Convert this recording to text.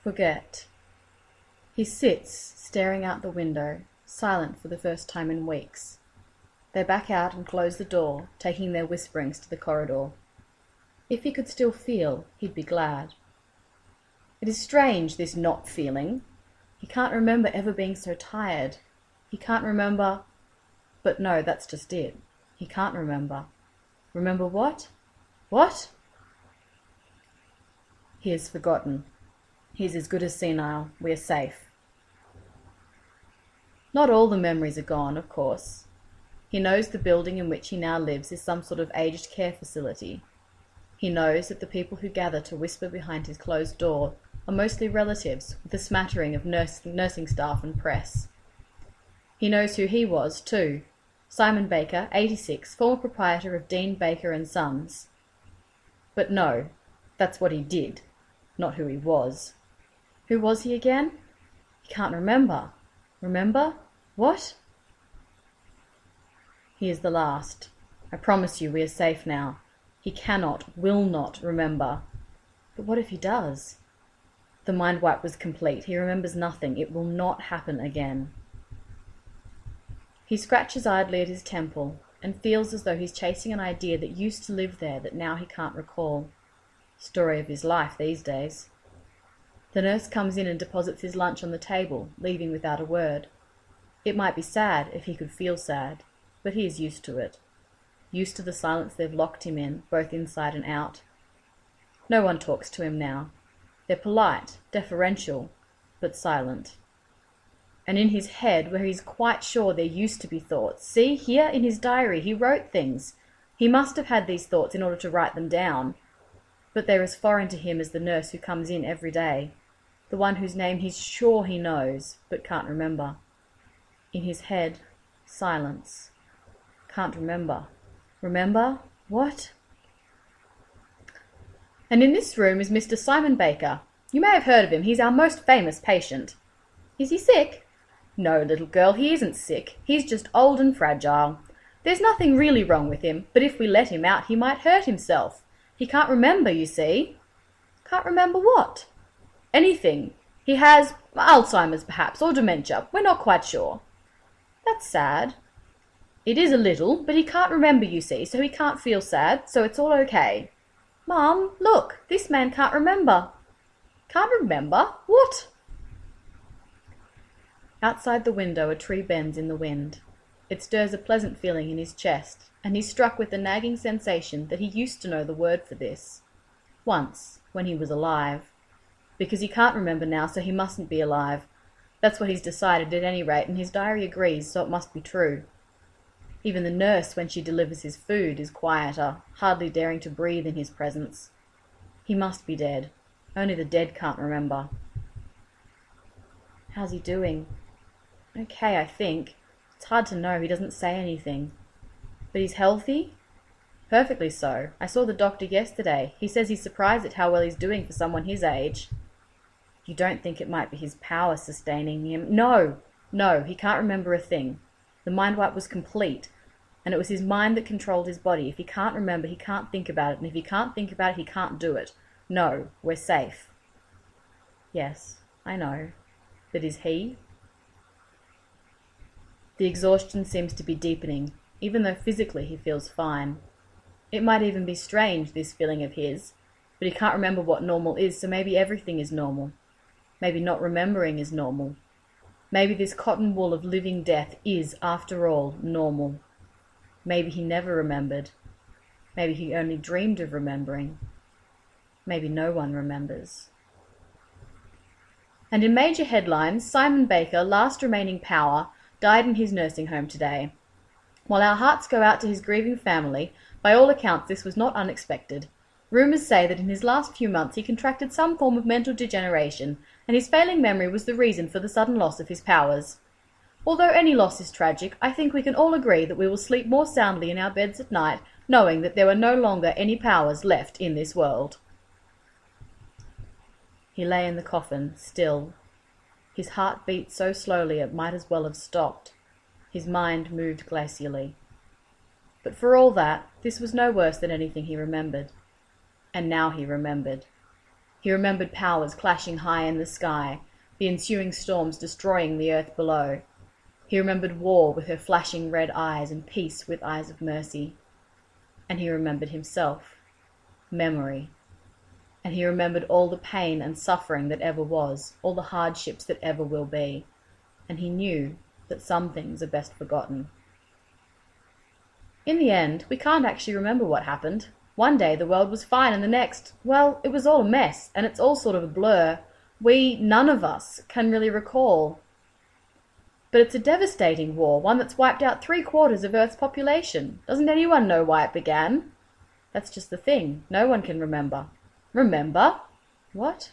Forget. He sits, staring out the window, silent for the first time in weeks. They back out and close the door, taking their whisperings to the corridor. If he could still feel, he'd be glad. It is strange, this not feeling. He can't remember ever being so tired. He can't remember... But no, that's just it. He can't remember. Remember what? What? He has forgotten. He is as good as senile. We are safe. Not all the memories are gone, of course. He knows the building in which he now lives is some sort of aged care facility. He knows that the people who gather to whisper behind his closed door are mostly relatives with a smattering of nursing staff and press. He knows who he was, too. Simon Baker, 86, former proprietor of Dean Baker and Sons. But no, that's what he did, not who he was. Who was he again? He can't remember. Remember? What? He is the last. I promise you we are safe now. He cannot, will not remember. But what if he does? The mind wipe was complete. He remembers nothing. It will not happen again. He scratches idly at his temple and feels as though he's chasing an idea that used to live there that now he can't recall. Story of his life these days. The nurse comes in and deposits his lunch on the table, leaving without a word. It might be sad if he could feel sad, but he is used to it. Used to the silence they've locked him in, both inside and out. No one talks to him now. They're polite, deferential, but silent. And in his head, where he's quite sure there used to be thoughts, see, here in his diary he wrote things. He must have had these thoughts in order to write them down. But they're as foreign to him as the nurse who comes in every day, the one whose name he's sure he knows, but can't remember. In his head, silence. Can't remember. Remember? What? And in this room is Mr. Simon Baker. You may have heard of him. He's our most famous patient. Is he sick? No, little girl, he isn't sick. He's just old and fragile. There's nothing really wrong with him, but if we let him out, he might hurt himself. He can't remember, you see. Can't remember what? Anything. He has Alzheimer's, perhaps, or dementia. We're not quite sure. That's sad. It is a little, but he can't remember, you see, so he can't feel sad, so it's all okay. Mum, look, this man can't remember. Can't remember? What? Outside the window a tree bends in the wind. It stirs a pleasant feeling in his chest, and he's struck with the nagging sensation that he used to know the word for this. Once, when he was alive. Because he can't remember now, so he mustn't be alive. That's what he's decided at any rate, and his diary agrees, so it must be true. Even the nurse, when she delivers his food, is quieter, hardly daring to breathe in his presence. He must be dead. Only the dead can't remember. How's he doing? Okay, I think. It's hard to know, he doesn't say anything. But he's healthy? Perfectly so. I saw the doctor yesterday. He says he's surprised at how well he's doing for someone his age. You don't think it might be his power sustaining him? No, he can't remember a thing. The mind wipe was complete, and it was his mind that controlled his body. If he can't remember, he can't think about it, and if he can't think about it, he can't do it. No, we're safe. Yes, I know. But is he? The exhaustion seems to be deepening, even though physically he feels fine. It might even be strange, this feeling of his, but he can't remember what normal is, so maybe everything is normal. Maybe not remembering is normal. Maybe this cotton wool of living death is, after all, normal. Maybe he never remembered. Maybe he only dreamed of remembering. Maybe no one remembers. And in major headlines, Simon Baker, last remaining power, died in his nursing home today. While our hearts go out to his grieving family, by all accounts this was not unexpected. Rumours say that in his last few months he contracted some form of mental degeneration, and his failing memory was the reason for the sudden loss of his powers. Although any loss is tragic, I think we can all agree that we will sleep more soundly in our beds at night, knowing that there were no longer any powers left in this world. He lay in the coffin, still. His heart beat so slowly it might as well have stopped. His mind moved glacially. But for all that, this was no worse than anything he remembered. And now he remembered. He remembered powers clashing high in the sky, the ensuing storms destroying the earth below. He remembered war with her flashing red eyes and peace with eyes of mercy. And he remembered himself. Memory. And he remembered all the pain and suffering that ever was, all the hardships that ever will be. And he knew that some things are best forgotten. In the end, we can't actually remember what happened. One day the world was fine and the next, well, it was all a mess and it's all sort of a blur. None of us can really recall. But it's a devastating war, one that's wiped out 3/4 of Earth's population. Doesn't anyone know why it began? That's just the thing. No one can remember. Remember? What?